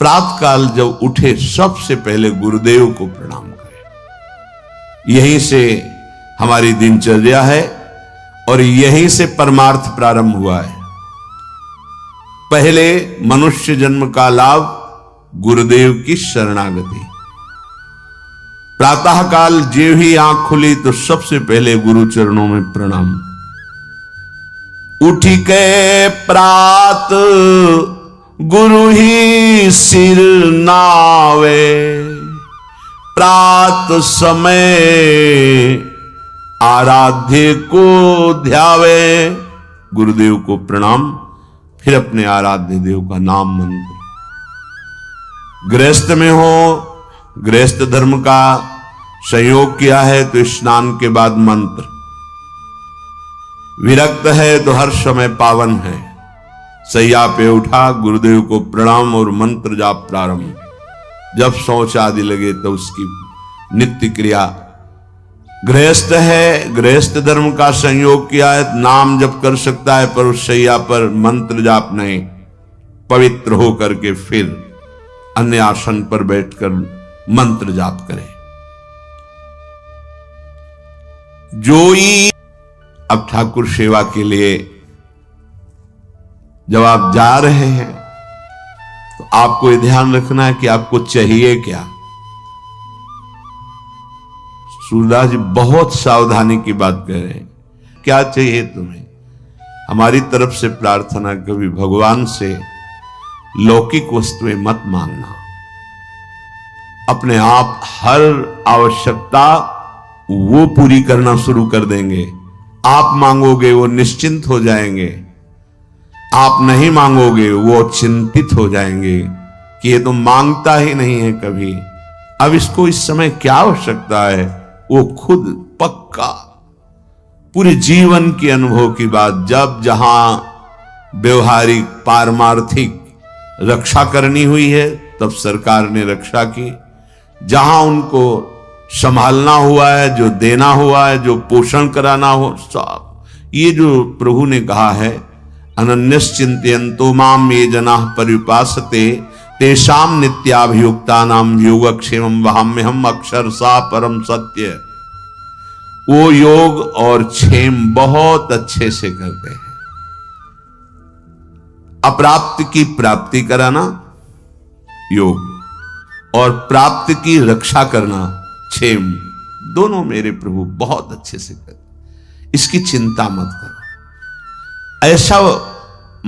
प्रातः काल जब उठे सबसे पहले गुरुदेव को प्रणाम करें। यहीं से हमारी दिनचर्या है और यहीं से परमार्थ प्रारंभ हुआ है। पहले मनुष्य जन्म का लाभ गुरुदेव की शरणागति। प्रातः काल जो ही आंख खुली तो सबसे पहले गुरु चरणों में प्रणाम। उठी के प्रात गुरु ही सिर नावे, प्रात समय आराध्य को ध्यावे। गुरुदेव को प्रणाम, फिर अपने आराध्य देव का नाम मंत्र। गृहस्थ में हो, गृहस्थ धर्म का संयोग किया है तो स्नान के बाद मंत्र। विरक्त है तो हर समय पावन है। सैया पे उठा, गुरुदेव को प्रणाम और मंत्र जाप प्रारंभ। जब शौच आदि लगे तो उसकी नित्य क्रिया। गृहस्थ है, गृहस्थ धर्म का संयोग किया है, नाम जप कर सकता है पर उस सैया पर मंत्र जाप नहीं। पवित्र होकर के फिर अन्य आसन पर बैठकर मंत्र जाप करें। जोई अब ठाकुर सेवा के लिए जब आप जा रहे हैं तो आपको यह ध्यान रखना है कि आपको चाहिए क्या। सूरदास जी बहुत सावधानी की बात कह रहे हैं। क्या चाहिए तुम्हें? हमारी तरफ से प्रार्थना कभी भगवान से लौकिक वस्तुएं मत मांगना। अपने आप हर आवश्यकता वो पूरी करना शुरू कर देंगे। आप मांगोगे वो निश्चिंत हो जाएंगे, आप नहीं मांगोगे वो चिंतित हो जाएंगे कि ये तो मांगता ही नहीं है कभी। अब इसको इस समय क्या आवश्यकता है, वो खुद पक्का पूरे जीवन के अनुभव की बात। जब जहां व्यवहारिक पारमार्थिक रक्षा करनी हुई है तब सरकार ने रक्षा की। जहां उनको संभालना हुआ है, जो देना हुआ है, जो पोषण कराना हो, सब ये जो प्रभु ने कहा है, अनन्यश्चिन्तयन्तो माम ये जनाः पर्युपासते तेषाम नित्याभियुक्तानां योगक्षेमं वहाम्यहम् अक्षरशः परम सत्य। वो योग और क्षेम बहुत अच्छे से करते हैं। अप्राप्त की प्राप्ति कराना योग और प्राप्त की रक्षा करना क्षेम, दोनों मेरे प्रभु बहुत अच्छे से करते। इसकी चिंता मत करो। ऐसा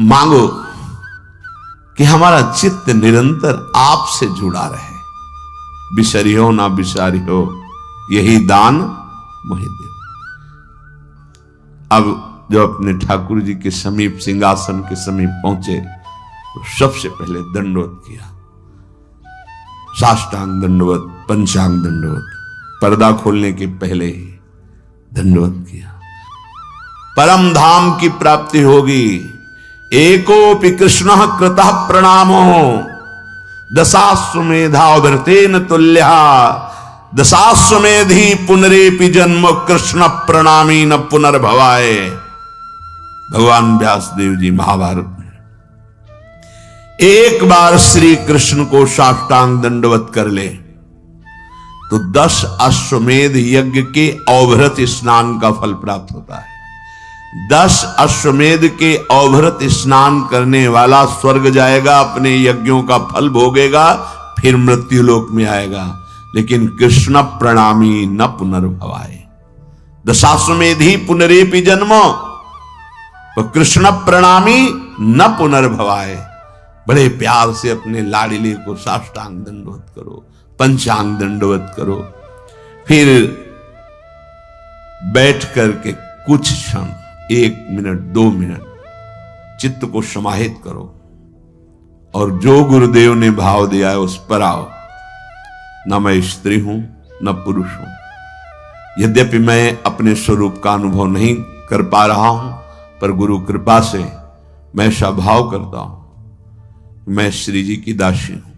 मांगो कि हमारा चित्त निरंतर आपसे जुड़ा रहे। बिसरियो ना बिसारियो, यही दान मुझे दो। अब जब अपने ठाकुर जी के समीप, सिंहासन के समीप पहुंचे तो सबसे पहले दंडवत किया। साष्टांग दंडवत, पंचांग दंडवत, पर्दा खोलने के पहले ही दंडवत किया। परम धाम की प्राप्ति होगी। एकोपि कृष्ण कृतः प्रणामो दशाश्वमेधाव्रतेन तुल्यः दशाश्वमेधि पुनरेपि जन्म कृष्ण प्रणामी न पुनर्भवाय। भगवान व्यासदेव जी महाभारत में एक बार श्री कृष्ण को साष्टांग दंडवत कर ले तो 10 अश्वमेध यज्ञ के अवभृत स्नान का फल प्राप्त होता है। 10 अश्वमेध के अवभृत स्नान करने वाला स्वर्ग जाएगा, अपने यज्ञों का फल भोगेगा, फिर मृत्यु लोक में आएगा। लेकिन कृष्ण प्रणामी न पुनर्भवाय। दशाश्वमेधि पुनरेपि जन्मो, तो कृष्ण प्रणामी न पुनर्भवाय। बड़े प्यार से अपने लाडले को साष्टांग दंडवत करो, पंचांग दंडवत करो। फिर बैठ करके कुछ क्षण, 1 मिनट 2 मिनट चित्त को समाहित करो और जो गुरुदेव ने भाव दिया है उस पर आओ। न मैं स्त्री हूं न पुरुष हूं। यद्यपि मैं अपने स्वरूप का अनुभव नहीं कर पा रहा हूं, पर गुरु कृपा से मैं ऐसा भाव करता हूं, मैं श्री जी की दासी हूं।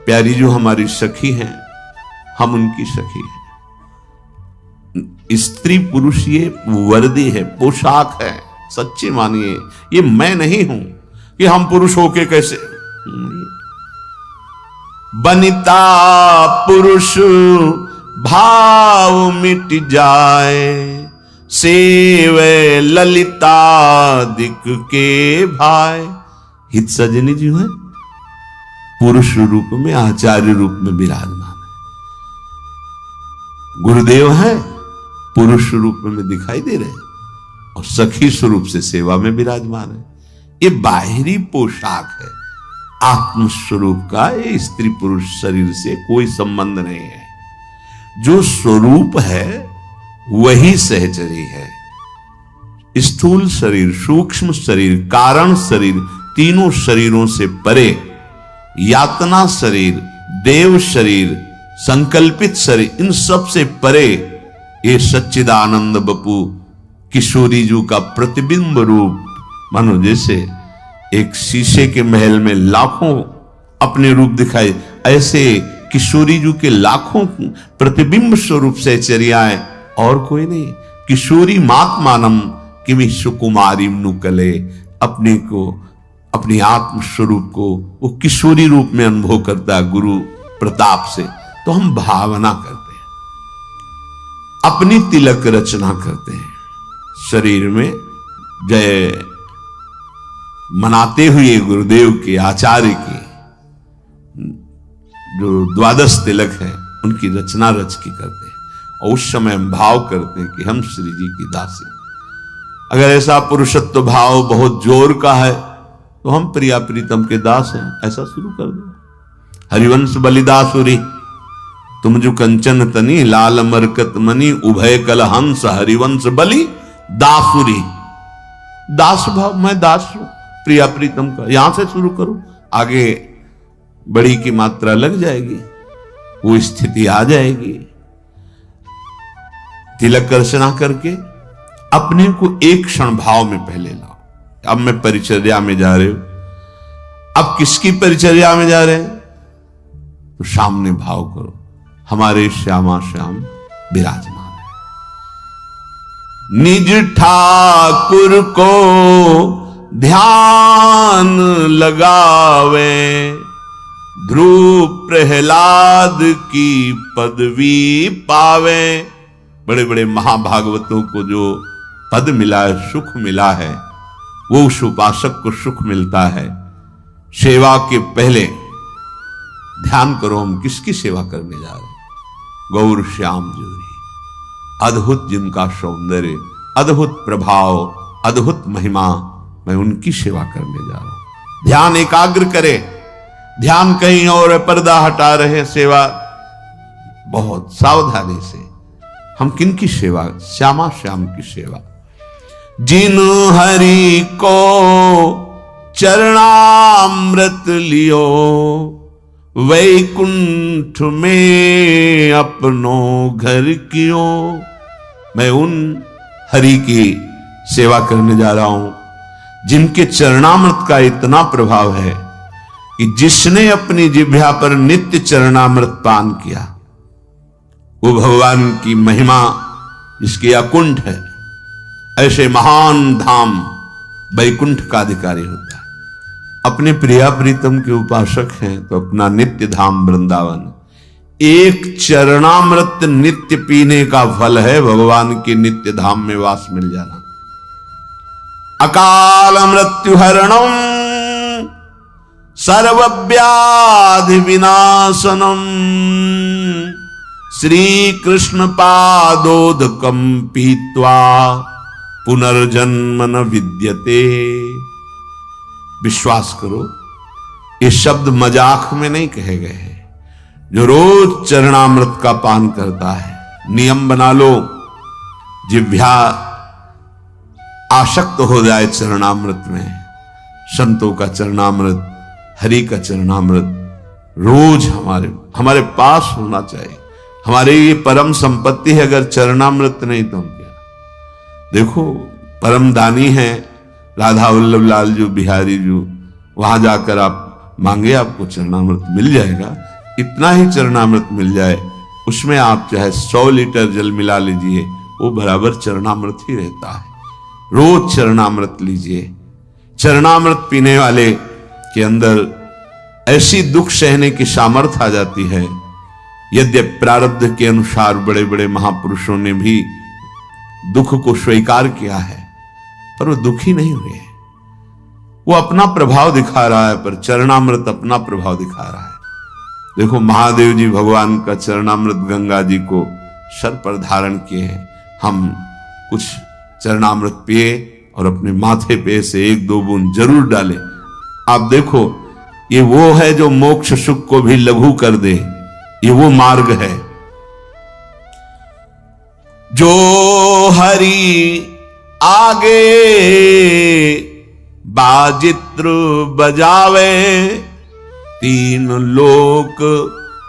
प्यारी जो हमारी सखी हैं, हम उनकी सखी हैं। स्त्री पुरुष ये वर्दी है, पोशाक है। सच्चे मानिए, ये मैं नहीं हूं कि हम पुरुष होके कैसे। बनिता पुरुष भाव मिट जाए, सेवे ललिता दिक के भाई। हित सजनी जी है पुरुष रूप में, आचार्य रूप में विराजमान है। गुरुदेव है पुरुष रूप में दिखाई दे रहे और सखी स्वरूप से सेवा में विराजमान है। ये बाहरी पोशाक है, आत्म स्वरूप का ये स्त्री पुरुष शरीर से कोई संबंध नहीं है। जो स्वरूप है वही सहचरी है। स्थूल शरीर, सूक्ष्म शरीर, कारण शरीर, तीनों शरीरों से परे यातना शरीर, देव शरीर, संकल्पित शरीर, इन सब से परे ये सच्चिदानंद बपू किशोरी जी का प्रतिबिंब रूप, मानो जैसे एक शीशे के महल में लाखों अपने रूप दिखाए, ऐसे किशोरी जी के लाखों प्रतिबिंब स्वरूप से चर्याएं और कोई नहीं। किशोरी मात्मानम किमि सुकुमारी नुकले, अपने को, अपनी आत्म स्वरूप को वो किशोरी रूप में अनुभव करता है गुरु प्रताप से। तो हम भावना करते हैं, अपनी तिलक रचना करते हैं, शरीर में जय मनाते हुए गुरुदेव के, आचार्य के जो द्वादश तिलक है उनकी रचना रच के करते हैं। और उस समय हम भाव करते हैं कि हम श्री जी की दासी। अगर ऐसा पुरुषत्व भाव बहुत जोर का है तो हम प्रिया प्रीतम के दास हैं, ऐसा शुरू कर दो। हरिवंश बलिदासुरी तुम जो कंचन तनी, लाल मरकत मनी, उभय कल हंस, हरिवंश बलि दासुरी। दास भाव, मैं दास हूं प्रिया प्रीतम का, यहां से शुरू करो, आगे बड़ी की मात्रा लग जाएगी, वो स्थिति आ जाएगी। तिलक रचना करके अपने को एक क्षण भाव में पहले लाओ। अब मैं परिचर्या में जा रहे हो, अब किसकी परिचर्या में जा रहे हैं? तो सामने भाव करो, हमारे श्यामा श्याम विराजमान है। निज ठाकुर को ध्यान लगावे, ध्रुव प्रहलाद की पदवी पावे। बड़े बड़े महाभागवतों को जो पद मिला है, सुख मिला है, वो उस उपासक को सुख मिलता है। सेवा के पहले ध्यान करो, हम किसकी सेवा करने जा रहे हैं? गौर श्याम जोरी, अद्भुत जिनका सौंदर्य, अद्भुत प्रभाव, अद्भुत महिमा, मैं उनकी सेवा करने जा रहा हूं। ध्यान एकाग्र करे, ध्यान कहीं और, पर्दा हटा रहे, सेवा बहुत सावधानी से। हम किनकी सेवा? श्यामा श्याम की सेवा। जिन हरि को चरणामृत लियो, वैकुंठ में अपनो घर कियो। मैं उन हरि की सेवा करने जा रहा हूं जिनके चरणामृत का इतना प्रभाव है कि जिसने अपनी जिह्वा पर नित्य चरणामृत पान किया, वो भगवान की महिमा जिसकी अकुंठ है, ऐसे महान धाम वैकुंठ का अधिकारी होता है। अपने प्रिया प्रीतम के उपासक हैं तो अपना नित्य धाम वृंदावन। एक चरणामृत नित्य पीने का फल है भगवान के नित्य धाम में वास मिल जाना। अकाल मृत्यु हरणम सर्वव्याधि विनाशनम, श्री कृष्ण पादोदकम पीत्वा पुनर्जन्म न विद्यते। विश्वास करो, ये शब्द मजाक में नहीं कहे गए हैं। जो रोज चरणामृत का पान करता है, नियम बना लो, जिह्वा आसक्त हो जाए चरणामृत में। संतों का चरणामृत, हरि का चरणामृत रोज हमारे पास होना चाहिए। हमारी ये परम संपत्ति है। अगर चरणामृत नहीं तो हम क्या? देखो, परम दानी है राधा वल्लभ लाल जी बिहारी जी, वहां जाकर आप मांगे, आपको चरणामृत मिल जाएगा। इतना ही चरणामृत मिल जाए, उसमें आप चाहे 100 लीटर जल मिला लीजिए, वो बराबर चरणामृत ही रहता है। रोज चरणामृत लीजिए। चरणामृत पीने वाले के अंदर ऐसी दुख सहने की सामर्थ्य आ जाती है। यद्यपि प्रारब्ध के अनुसार बड़े बड़े महापुरुषों ने भी दुख को स्वीकार किया है, पर वो दुखी नहीं हुए। वो अपना प्रभाव दिखा रहा है, पर चरणामृत अपना प्रभाव दिखा रहा है। देखो, महादेव जी भगवान का चरणामृत गंगा जी को सर पर धारण किए हैं। हम कुछ चरणामृत पिए और अपने माथे पे से 1-2 बूंद जरूर डालें। आप देखो, ये वो है जो मोक्ष सुख को भी लघु कर दे। ये वो मार्ग है जो हरि आगे बाजित्र बजावे, 3 लोक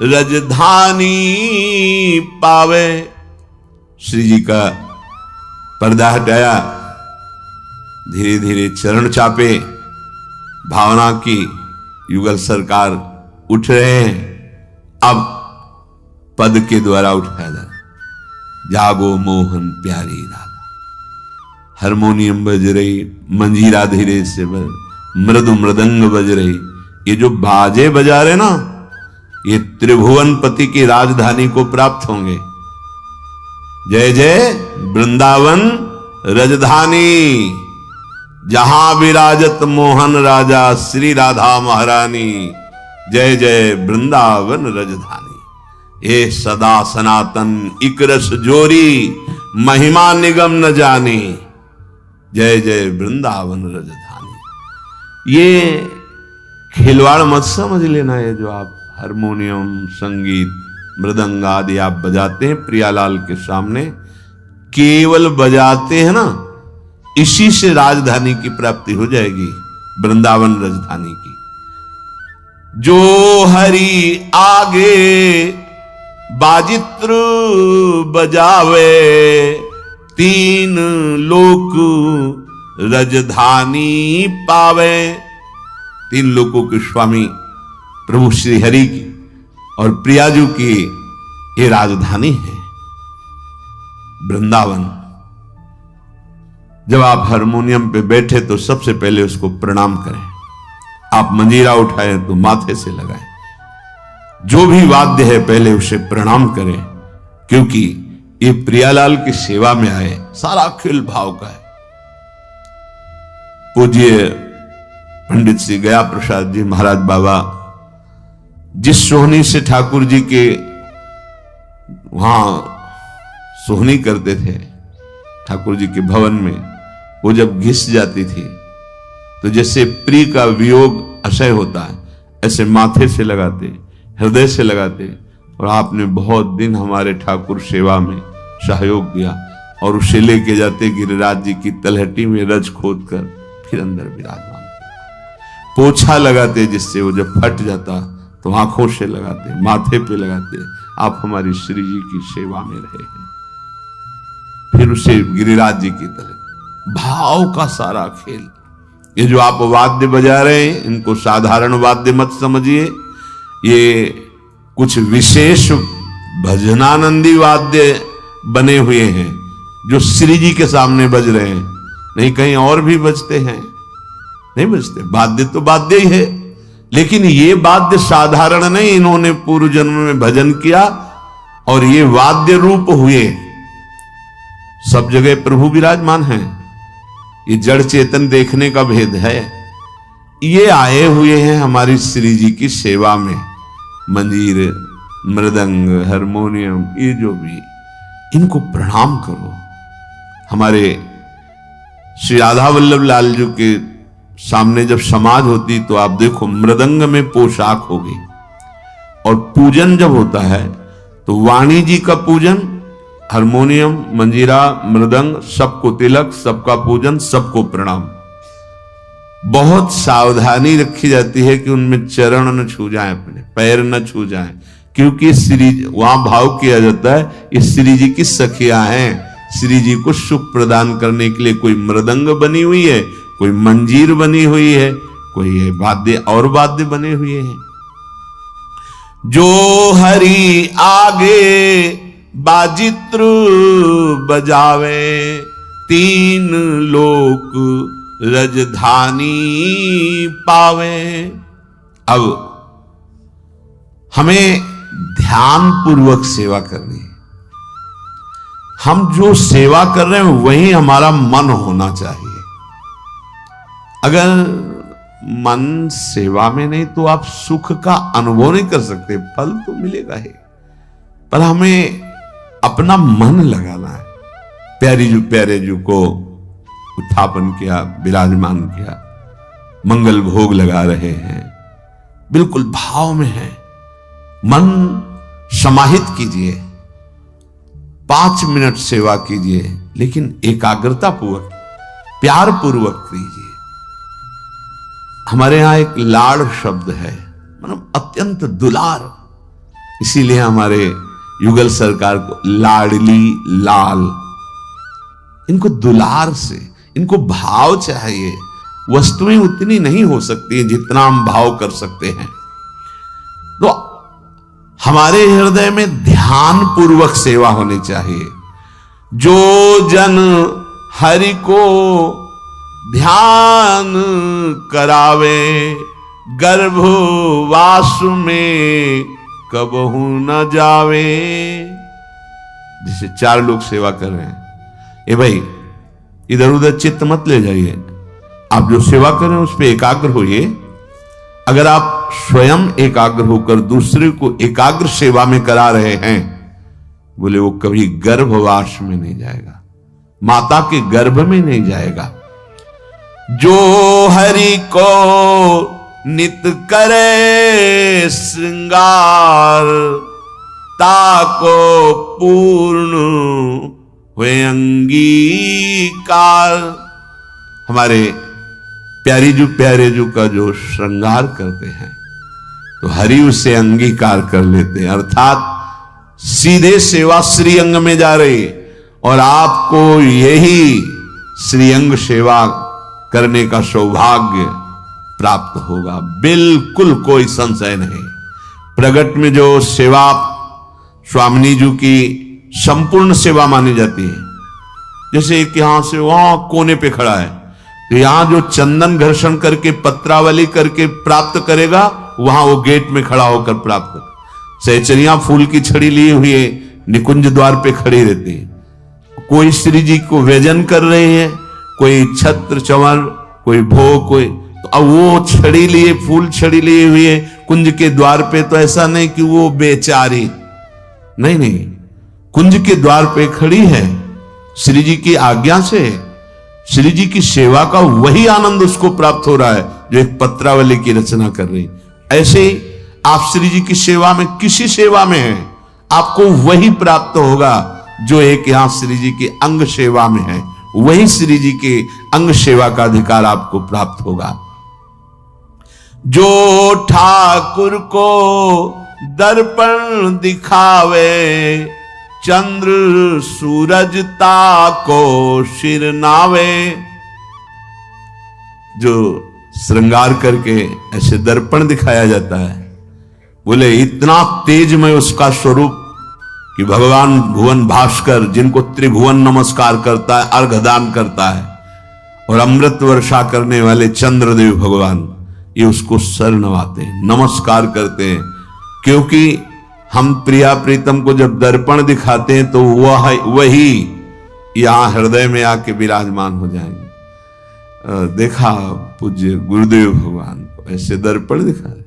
रजधानी पावे। श्री जी का पर्दा हटाया, धीरे धीरे चरण चापे, भावना की युगल सरकार उठ रहे हैं। अब पद के द्वारा उठाया जा, जागो मोहन प्यारी राधा। हारमोनियम बज रही, मंजीरा धीरे से मृदु मृदंग बज रही। ये जो बाजे बजा रहे ना, ये त्रिभुवनपति की राजधानी को प्राप्त होंगे। जय जय वृंदावन रजधानी, जहां विराजत मोहन राजा श्री राधा महारानी। जय जय वृंदावन रजधानी। ये सदा सनातन इकरस जोरी, महिमा निगम न जानी। जय जय वृंदावन रजधानी। ये खिलवाड़ मत समझ लेना। ये जो आप हारमोनियम, संगीत, मृदंग आदि आप बजाते हैं प्रियालाल के सामने, केवल बजाते हैं ना, इसी से राजधानी की प्राप्ति हो जाएगी, वृंदावन राजधानी की। जो हरि आगे बाजित्र बजावे, 3 लोक राजधानी पावे। 3 लोकों के स्वामी प्रभु श्री हरि की और प्रियाजू की ये राजधानी है वृंदावन। जब आप हारमोनियम पे बैठे तो सबसे पहले उसको प्रणाम करें। आप मंजीरा उठाएं तो माथे से लगाएं। जो भी वाद्य है पहले उसे प्रणाम करें, क्योंकि ये प्रियालाल की सेवा में आए, सारा खेल भाव का है। पूज्य पंडित श्री गया प्रसाद जी महाराज बाबा जिस सोहनी से ठाकुर जी के वहां सोहनी करते थे, ठाकुर जी के भवन में, वो जब घिस जाती थी तो जैसे प्रिय का वियोग असह्य होता है, ऐसे माथे से लगाते, हृदय से लगाते। और आपने बहुत दिन हमारे ठाकुर सेवा में सहयोग दिया और उसे लेके जाते गिरिराज जी की तलहटी में रज खोद कर फिर अंदर विराजमान, पोछा लगाते, जिससे वो जब फट जाता तो आंखों से लगाते, माथे पे लगाते। आप हमारी श्री जी की सेवा में रहे हैं। फिर उसे गिरिराज जी की तरह भाव का सारा खेल। ये जो आप वाद्य बजा रहे हैं, इनको साधारण वाद्य मत समझिए। ये कुछ विशेष भजनानंदी वाद्य बने हुए हैं जो श्री जी के सामने बज रहे हैं। नहीं कहीं और भी बजते हैं, नहीं बजते। वाद्य तो वाद्य ही है, लेकिन ये वाद्य साधारण नहीं। इन्होंने पूर्व जन्म में भजन किया और ये वाद्य रूप हुए। सब जगह प्रभु विराजमान हैं। ये जड़ चेतन देखने का भेद है। ये आए हुए हैं हमारी श्री जी की सेवा में। मंजीर, मृदंग, हारमोनियम, ये जो भी, इनको प्रणाम करो। हमारे श्री राधा वल्लभ लाल जी के सामने जब समाज होती तो आप देखो मृदंग में पोशाक होगी, और पूजन जब होता है तो वाणी जी का पूजन, हारमोनियम, मंजीरा, मृदंग, सबको तिलक, सबका पूजन, सबको प्रणाम। बहुत सावधानी रखी जाती है कि उनमें चरण न छू जाएं, अपने पैर न छू जाएं, क्योंकि श्री वहां भाव किया जाता है ये श्री जी की सखियां हैं। श्री जी को सुख प्रदान करने के लिए कोई मृदंग बनी हुई है, कोई मंजीर बनी हुई है, कोई वाद्य और वाद्य बने हुए हैं। जो हरि आगे बाजित्र बजावे, 3 लोक राजधानी पावे। अब हमें ध्यान पूर्वक सेवा करनी है। हम जो सेवा कर रहे हैं वही हमारा मन होना चाहिए। अगर मन सेवा में नहीं तो आप सुख का अनुभव नहीं कर सकते। फल तो मिलेगा ही, पर हमें अपना मन लगाना है। प्यारे जू को उत्थापन किया, विराजमान किया, मंगल भोग लगा रहे हैं, बिल्कुल भाव में है। मन समाहित कीजिए, 5 मिनट सेवा कीजिए, लेकिन एकाग्रता पूर्वक, प्यार पूर्वक कीजिए। हमारे यहां एक लाड़ शब्द है, मतलब अत्यंत दुलार, इसीलिए हमारे युगल सरकार को लाडली लाल। इनको दुलार से, इनको भाव चाहिए। वस्तुएं उतनी नहीं हो सकती जितना हम भाव कर सकते हैं। तो हमारे हृदय में ध्यान पूर्वक सेवा होनी चाहिए। जो जन हरि को ध्यान करावे, गर्भवास में कबहू न जावे। जैसे 4 लोग सेवा कर रहे हैं, ए भाई इधर उधर चित्त मत ले जाइए, आप जो सेवा कर रहे हैं उस पर एकाग्र होइए। अगर आप स्वयं एकाग्र होकर दूसरे को एकाग्र सेवा में करा रहे हैं, बोले वो कभी गर्भवास में नहीं जाएगा, माता के गर्भ में नहीं जाएगा। जो हरि को नित करे श्रृंगार, ताको पूर्ण हुए अंगीकार। हमारे प्यारे जू का जो श्रृंगार करते हैं तो हरि उसे अंगीकार कर लेते हैं, अर्थात सीधे सेवा श्रीअंग में जा रही। और आपको यही श्रीअंग सेवा करने का सौभाग्य प्राप्त होगा, बिल्कुल कोई संशय नहीं। प्रगट में जो सेवा स्वामिनी जी की संपूर्ण सेवा मानी जाती है, जैसे एक यहां से वहां कोने पे खड़ा है, तो यहां जो चंदन घर्षण करके पत्रावली करके प्राप्त करेगा, वहां वो गेट में खड़ा होकर प्राप्त कर। सहचरियां फूल की छड़ी लिए हुए निकुंज द्वार पे खड़ी रहती है। कोई श्री जी को व्यजन कर रहे हैं, कोई छत्र चंवर, कोई भोग, कोई, तो अब वो छड़ी लिए, फूल छड़ी लिए हुए कुंज के द्वार पे, तो ऐसा नहीं कि वो बेचारी, नहीं, कुंज के द्वार पे खड़ी है, श्री जी की आज्ञा से श्री जी की सेवा का वही आनंद उसको प्राप्त हो रहा है जो एक पत्रावली की रचना कर रही। ऐसे ही आप श्री जी की सेवा में, किसी सेवा में है, आपको वही प्राप्त होगा जो एक यहां श्री जी की अंग सेवा में है, वही श्री जी के अंग सेवा का अधिकार आपको प्राप्त होगा। जो ठाकुर को दर्पण दिखावे, चंद्र सूरज ताको सिर नावे। जो श्रृंगार करके ऐसे दर्पण दिखाया जाता है, बोले इतना तेजमय उसका स्वरूप कि भगवान भुवन भास्कर, जिनको त्रिभुवन नमस्कार करता है, अर्घदान करता है, और अमृत वर्षा करने वाले चंद्रदेव भगवान, ये उसको सर नवाते हैं, नमस्कार करते हैं। क्योंकि हम प्रिया प्रीतम को जब दर्पण दिखाते हैं तो वही यहां हृदय में आके विराजमान हो जाएंगे। देखा पूज्य गुरुदेव भगवान को ऐसे दर्पण दिखा रहे,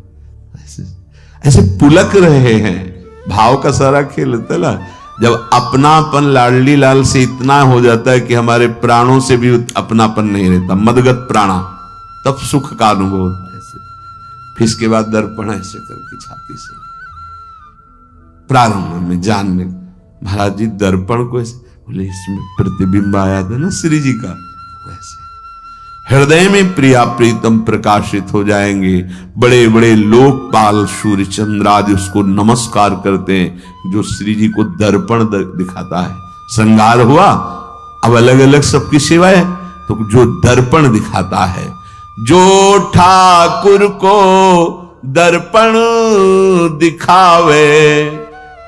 ऐसे पुलक रहे हैं। भाव का सारा खेल होता है ना, जब अपनापन लाडली लाल से इतना हो जाता है कि हमारे प्राणों से भी अपनापन नहीं रहता, मदगत प्राणा, तब सुख का अनुभव होता है। ऐसे फिर इसके बाद दर्पण ऐसे करके छाती से प्रारंभ में जानने, महाराज जी दर्पण को ऐसे, बोले इसमें प्रतिबिंब आया था ना श्री जी का, वैसे हृदय में प्रिया प्रीतम प्रकाशित हो जाएंगे। बड़े बड़े लोकपाल सूर्य चंद्र आदि उसको नमस्कार करते हैं जो श्री जी को दर्पण दिखाता है। श्रृंगार हुआ, अब अलग अलग सबकी सेवा है, तो जो दर्पण दिखाता है, जो ठाकुर को दर्पण दिखावे,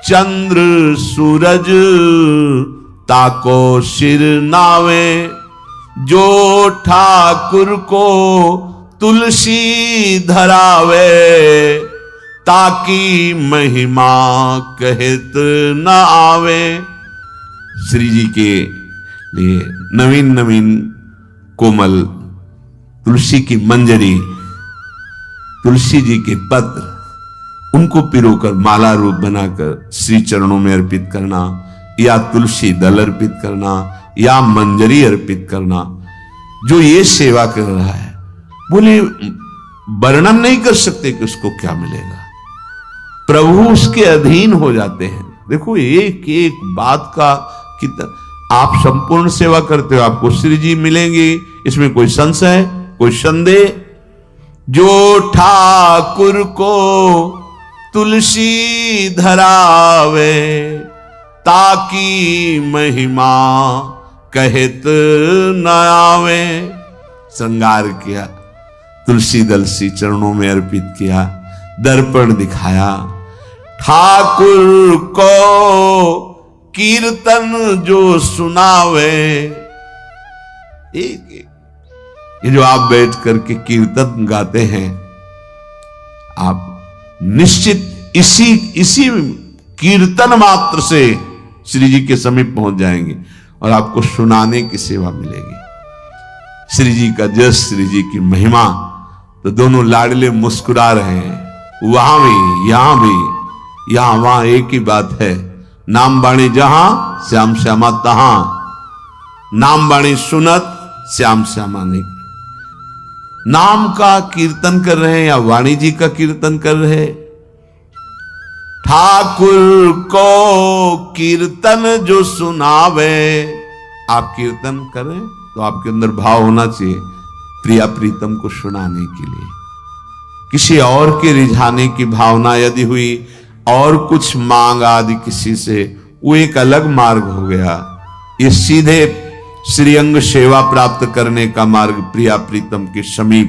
चंद्र सूरज ताको सिर नावे। जो ठाकुर को तुलसी धरावे, ताकि महिमा कहत न आवे। श्री जी के लिए नवीन नवीन कोमल तुलसी की मंजरी, तुलसी जी के पत्र, उनको पिरोकर माला रूप बनाकर श्री चरणों में अर्पित करना, या तुलसी दल अर्पित करना, या मंजरी अर्पित करना, जो ये सेवा कर रहा है, बोले वर्णन नहीं कर सकते कि उसको क्या मिलेगा। प्रभु उसके अधीन हो जाते हैं। देखो एक एक बात का कितना, आप संपूर्ण सेवा करते हो, आपको श्री जी मिलेंगे, इसमें कोई संशय, कोई संदेह। जो ठाकुर को तुलसी धरावे, ताकि महिमा कहत न आवे। श्रृंगार किया, तुलसी दल श्री चरणों में अर्पित किया, दर्पण दिखाया। ठाकुर को कीर्तन जो सुनावे, एक ये जो आप बैठ करके कीर्तन गाते हैं, आप निश्चित इसी कीर्तन मात्र से श्री जी के समीप पहुंच जाएंगे और आपको सुनाने की सेवा मिलेगी। श्री जी का जस, श्री जी की महिमा, तो दोनों लाडले मुस्कुरा रहे हैं, वहां भी यहां भी, यहां वहां एक ही बात है। नाम बाणी जहां, श्याम श्यामा तहां। नाम बाणी सुनत, श्याम श्यामा नहीं। नाम का कीर्तन कर रहे हैं या वाणी जी का कीर्तन कर रहे हैं। ठाकुर को कीर्तन जो सुनावे, आप कीर्तन करें तो आपके अंदर भाव होना चाहिए प्रिया प्रीतम को सुनाने के लिए। किसी और के रिझाने की भावना यदि हुई और कुछ मांग आदि किसी से, वो एक अलग मार्ग हो गया। ये सीधे श्रीअंग सेवा प्राप्त करने का मार्ग प्रिया प्रीतम के समीप।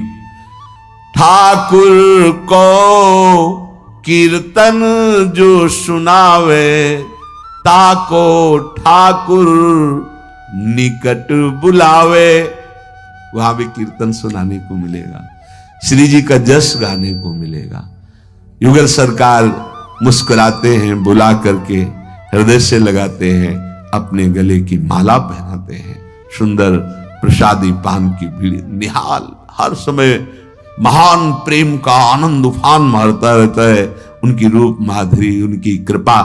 ठाकुर को कीर्तन जो सुनावे, ताको ठाकुर निकट बुलावे। वहां भी कीर्तन सुनाने को मिलेगा, श्री जी का जस गाने को मिलेगा। युगल सरकार मुस्कुराते हैं, बुला करके हृदय से लगाते हैं, अपने गले की माला पहनाते हैं। सुंदर प्रसादी पान की भीड़ निहाल, हर समय महान प्रेम का आनंद उफान मारता रहता है। उनकी रूप माधुरी, उनकी कृपा।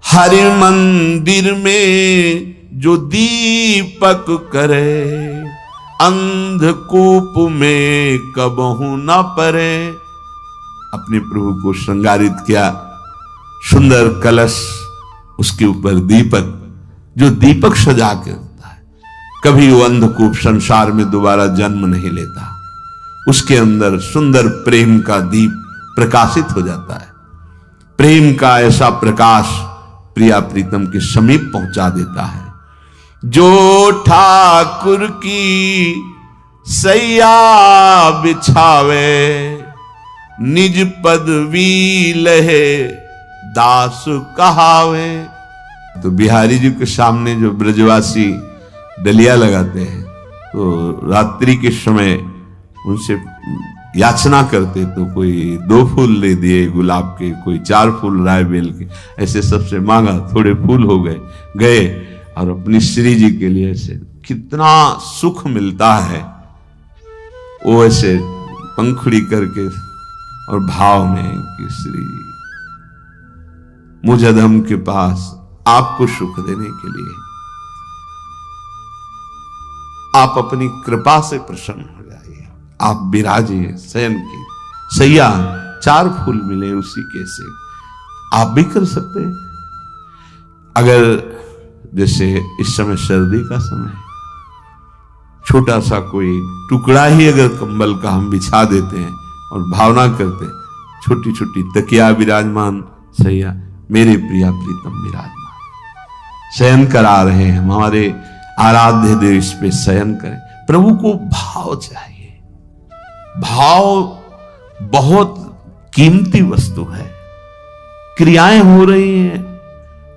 हरि मंदिर में जो दीपक करे, अंधकूप में कबहू न परे। अपने प्रभु को श्रृंगारित किया, सुंदर कलश, उसके ऊपर दीपक, जो दीपक सजा के होता है, कभी वो अंधकूप संसार में दोबारा जन्म नहीं लेता। उसके अंदर सुंदर प्रेम का दीप प्रकाशित हो जाता है। प्रेम का ऐसा प्रकाश प्रिया प्रीतम के समीप पहुंचा देता है। जो ठाकुर की सैया बिछावे, निज पदवी लहे दास कहावे। तो बिहारी जी के सामने जो ब्रजवासी डलिया लगाते हैं, तो रात्रि के समय उनसे याचना करते, तो कोई 2 फूल ले दिए गुलाब के, कोई 4 फूल राय बेल के, ऐसे सबसे मांगा, थोड़े फूल हो गए और अपनी श्री जी के लिए ऐसे कितना सुख मिलता है। वो ऐसे पंखुड़ी करके और भाव में कि श्री मुझ अधम के पास आपको सुख देने के लिए आप अपनी कृपा से प्रसन्न हो जाइए, आप विराजिए। शयन की सैया 4 फूल मिले उसी के से आप भी कर सकते हैं। अगर जैसे इस समय सर्दी का समय, छोटा सा कोई टुकड़ा ही अगर कंबल का हम बिछा देते हैं और भावना करते हैं, छोटी छोटी तकिया विराजमान, सैया मेरे प्रिया प्रीतम विराजमान, शयन करा रहे हैं, हमारे आराध्य देव इस पे शयन करें। प्रभु को भाव चाहिए। भाव बहुत कीमती वस्तु है। क्रियाएं हो रही हैं,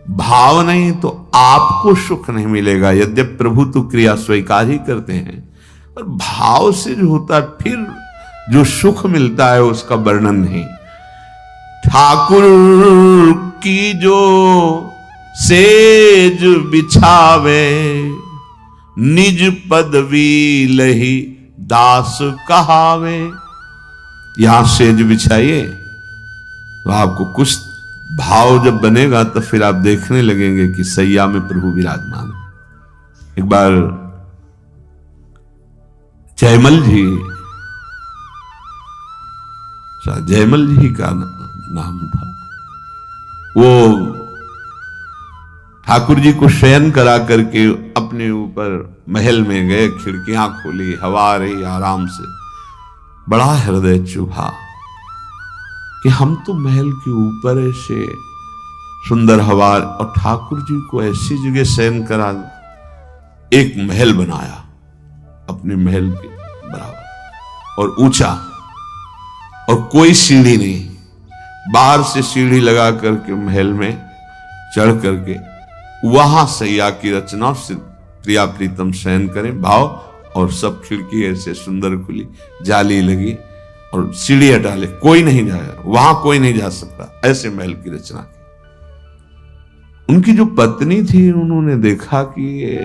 भाव नहीं तो आपको सुख नहीं मिलेगा। यद्यपि प्रभु तो क्रिया स्वीकार ही करते हैं, पर भाव से जो होता है फिर जो सुख मिलता है उसका वर्णन नहीं। ठाकुर की जो सेज बिछावे, निज पदवी लही दास कहावे। यहां सेज बिछाइए तो आपको कुछ भाव जब बनेगा तो फिर आप देखने लगेंगे कि सैया में प्रभु विराजमान है। एक बार जयमल जी का नाम था, वो ठाकुर जी को शयन करा करके अपने ऊपर महल में गए, खिड़कियां खोली, हवा आ रही आराम से। बड़ा हृदय चुभा कि हम तो महल के ऊपर ऐसे सुंदर हवा, और ठाकुर जी को ऐसी जगह शयन करा, एक महल बनाया अपने महल के बराबर और ऊंचा, और कोई सीढ़ी नहीं, बाहर से सीढ़ी लगा करके महल में चढ़ करके वहां सैया की रचना, प्रिया प्रीतम शयन करें भाव, और सब खिड़की ऐसे सुंदर खुली, जाली लगी और सीढ़ी हटा ले, कोई नहीं जाएगा वहां, कोई नहीं जा सकता, ऐसे महल की रचना की। उनकी जो पत्नी थी, उन्होंने देखा कि ये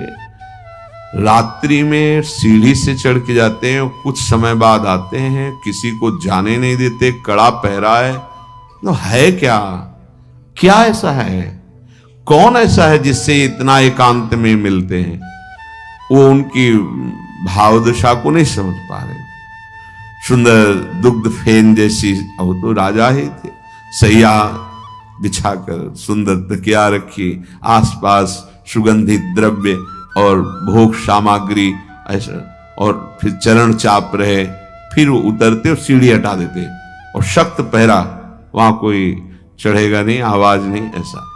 रात्रि में सीढ़ी से चढ़ के जाते हैं, कुछ समय बाद आते हैं, किसी को जाने नहीं देते, कड़ा पहरा है, तो है क्या ऐसा है, कौन ऐसा है जिससे इतना एकांत में मिलते हैं? वो उनकी भावदशा को नहीं समझ पा रहे। सुंदर दुग्ध फेन जैसी, वो तो राजा ही थे, सैया बिछाकर सुंदर तकिया रखी, आसपास सुगंधित द्रव्य और भोग सामग्री ऐसा, और फिर चरण चाप रहे, फिर वो उतरते और सीढ़ी हटा देते, और सख्त पहरा, वहां कोई चढ़ेगा नहीं, आवाज नहीं, ऐसा।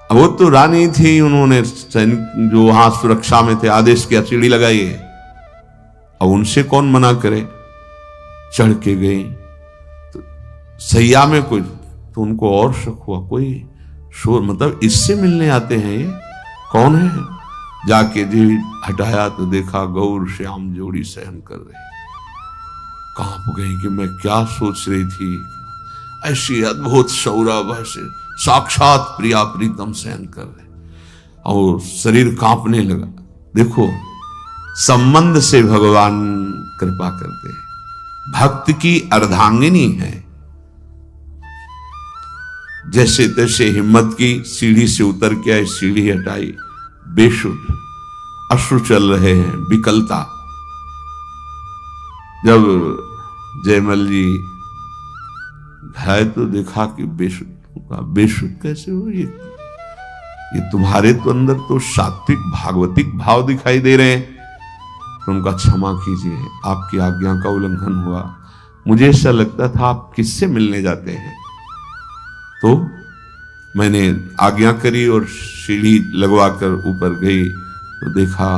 वो तो रानी थी, उन्होंने जो वहां सुरक्षा में थे आदेश किया सीढ़ी लगाइए, अब उनसे कौन मना करे, चढ़ के गई तो सैया में कोई, तो उनको और शक हुआ, कोई शोर, मतलब इससे मिलने आते हैं, ये कौन है? जाके जी हटाया तो देखा गौर श्याम जोड़ी सहन कर रहे। कांप गई कि मैं क्या सोच रही थी, ऐसी अद्भुत सौरभ, ऐसे साक्षात प्रिया प्रीतम सहन कर रहे, और शरीर कांपने लगा। देखो, संबंध से भगवान कृपा करते हैं, भक्त की अर्धांगिनी है, जैसे तैसे हिम्मत की, सीढ़ी से उतर के आई, सीढ़ी हटाई, बेशुद्ध, अश्रु चल रहे हैं, विकलता। जब जयमल जी है तो देखा कि बेशुद्ध, बेशुद्ध कैसे हो, ये तुम्हारे तो अंदर तो सात्विक भागवतिक भाव दिखाई दे रहे हैं। तो उनका क्षमा कीजिए, आपकी आज्ञा का उल्लंघन हुआ, मुझे ऐसा लगता था आप किससे मिलने जाते हैं। तो मैंने आज्ञा करी और सीढ़ी लगवाकर ऊपर गई तो देखा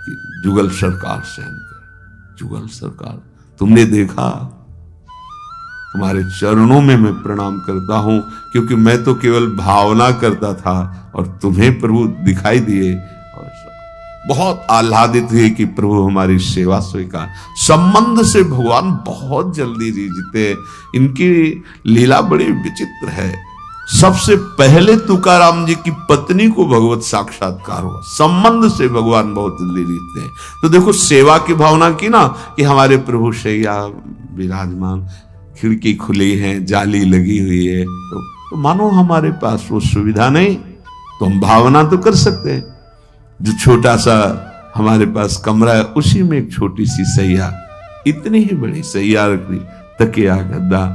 कि जुगल सरकार सहन कर। जुगल सरकार, तुमने देखा, तुम्हारे चरणों में मैं प्रणाम करता हूं, क्योंकि मैं तो केवल भावना करता था और तुम्हें प्रभु दिखाई दिए, और बहुत आह्लादित हुए कि प्रभु हमारी सेवा स्वीकार। संबंध से भगवान बहुत जल्दी जीते, इनकी लीला बड़ी विचित्र है। सबसे पहले तुकाराम जी की पत्नी को भगवत साक्षात्कार हुआ, संबंध से भगवान बहुत जल्दी जीतते हैं। तो देखो, सेवा की भावना की ना, कि हमारे प्रभु शैया विराजमान, खिड़की खुली है, जाली लगी हुई है, तो मानो हमारे पास वो सुविधा नहीं, तो हम भावना तो कर सकते हैं। जो छोटा सा हमारे पास कमरा है, उसी में एक छोटी सी सैया, इतनी ही बड़ी सैया रख दी, तकिया गद्दा,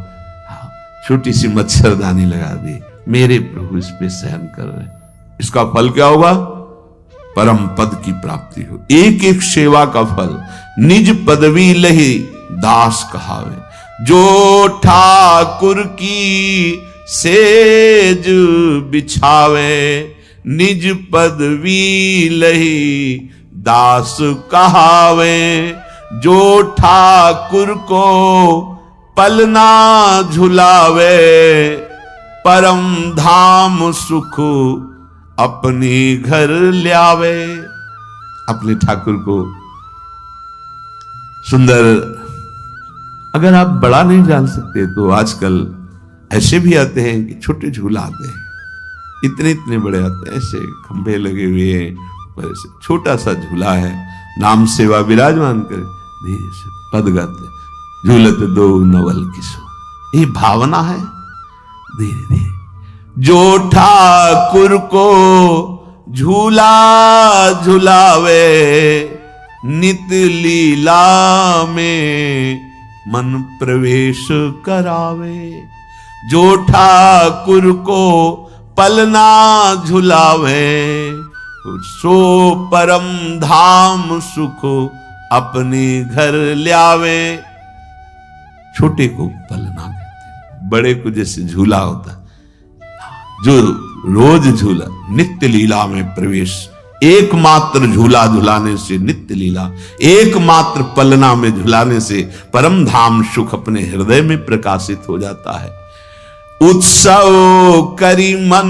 छोटी सी मच्छरदानी लगा दी, मेरे प्रभु इस पे सहन कर रहे हैं। इसका फल क्या होगा? परम पद की प्राप्ति हो। एक एक सेवा का फल, निज पदवी लही दास कहावे, जो ठाकुर की सेज बिछावे, निज पदवी लही दास कहावे, जो ठाकुर को पलना झुलावे, परम धाम सुख अपनी घर ल्यावे। अपने ठाकुर को सुंदर अगर आप बड़ा नहीं जान सकते तो आजकल ऐसे भी आते हैं कि छोटे झूला आते हैं, इतने इतने बड़े आते हैं, ऐसे खंभे लगे हुए हैं, पर ऐसे छोटा सा झूला है, नाम सेवा विराजमान कर धीरे से पद गाते झूलत दो नवल किसो, ये भावना है। धीरे धीरे जो ठाकुर को झूला झुलावे, नित लीला में मन प्रवेश करावे। जो ठाकुर को पलना झुलावे, सो परम धाम सुख अपने घर ल्यावे। छोटे को पलना कहते, बड़े को जैसे झूला होता, जो रोज झूला, नित्य लीला में प्रवेश, एकमात्र झूला झुलाने से नित्य लीला, एकमात्र पलना में झुलाने से परम धाम सुख अपने हृदय में प्रकाशित हो जाता है। उत्सव करी मन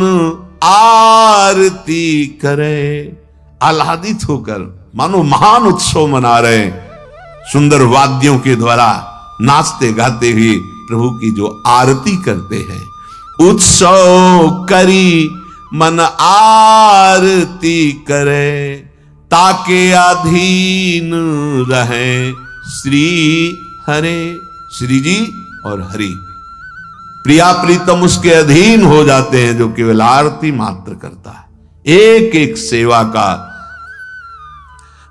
आरती करे, आह्लादित होकर मानो महान उत्सव मना रहे, सुंदर वाद्यों के द्वारा नाचते गाते हुए प्रभु की जो आरती करते हैं। उत्सव करी मन आरती करे, ताके अधीन रहे श्री हरे। श्री जी और हरि प्रिया प्रीतम उसके अधीन हो जाते हैं, जो केवल आरती मात्र करता है। एक एक सेवा का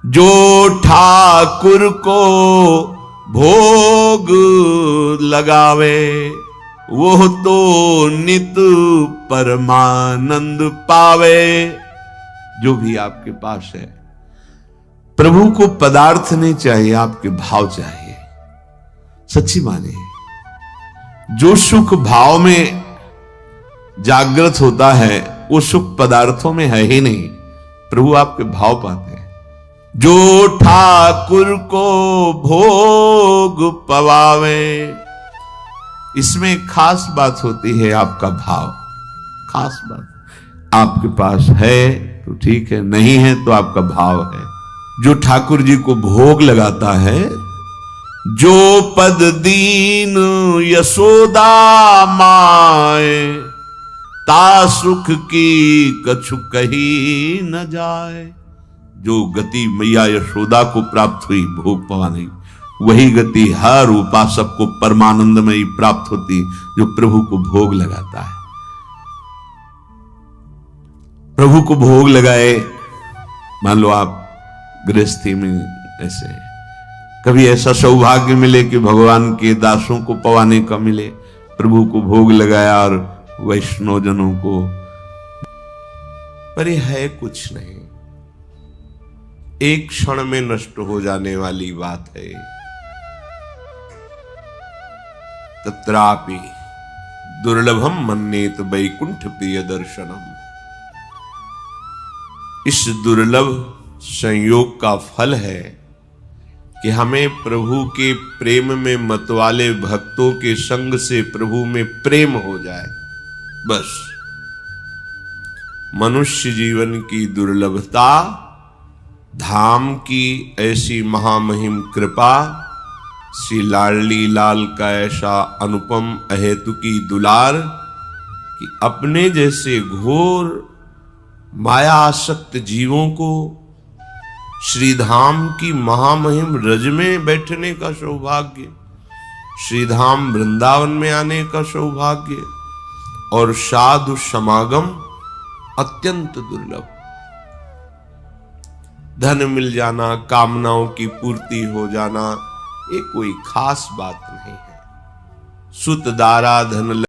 जो ठाकुर को भोग लगावे, वो तो नित परमानंद पावे। जो भी आपके पास है, प्रभु को पदार्थ नहीं चाहिए, आपके भाव चाहिए। सच्ची मानिए, जो सुख भाव में जागृत होता है वो सुख पदार्थों में है ही नहीं, प्रभु आपके भाव पाते हैं। जो ठाकुर को भोग पवावे, इसमें खास बात होती है आपका भाव। खास बात आपके पास है तो ठीक है, नहीं है तो आपका भाव है। जो ठाकुर जी को भोग लगाता है, जो पद दीन यशोदा माए, ता सुख की कछु कही न जाए। जो गति मैया यशोदा को प्राप्त हुई भोग पवाने, वही गति हर उपासक को परमानंदमयी प्राप्त होती जो प्रभु को भोग लगाता है। प्रभु को भोग लगाए, मान लो आप गृहस्थी में ऐसे कभी ऐसा सौभाग्य मिले कि भगवान के दासों को पवाने का मिले, प्रभु को भोग लगाया और वैष्णव जनों को, पर यह है कुछ नहीं, एक क्षण में नष्ट हो जाने वाली बात है। तत्रापि दुर्लभम मन्येत वैकुंठ प्रिय दर्शनम। इस दुर्लभ संयोग का फल है कि हमें प्रभु के प्रेम में मतवाले भक्तों के संग से प्रभु में प्रेम हो जाए। बस मनुष्य जीवन की दुर्लभता, धाम की ऐसी महामहिम कृपा, श्री लाडली लाल का ऐसा अनुपम अहेतुकी दुलार कि अपने जैसे घोर माया आसक्त जीवों को श्रीधाम की महामहिम रज में बैठने का सौभाग्य, श्रीधाम वृंदावन में आने का सौभाग्य और साधु समागम अत्यंत दुर्लभ। धन मिल जाना, कामनाओं की पूर्ति हो जाना, ये कोई खास बात नहीं है। सुत दारा धन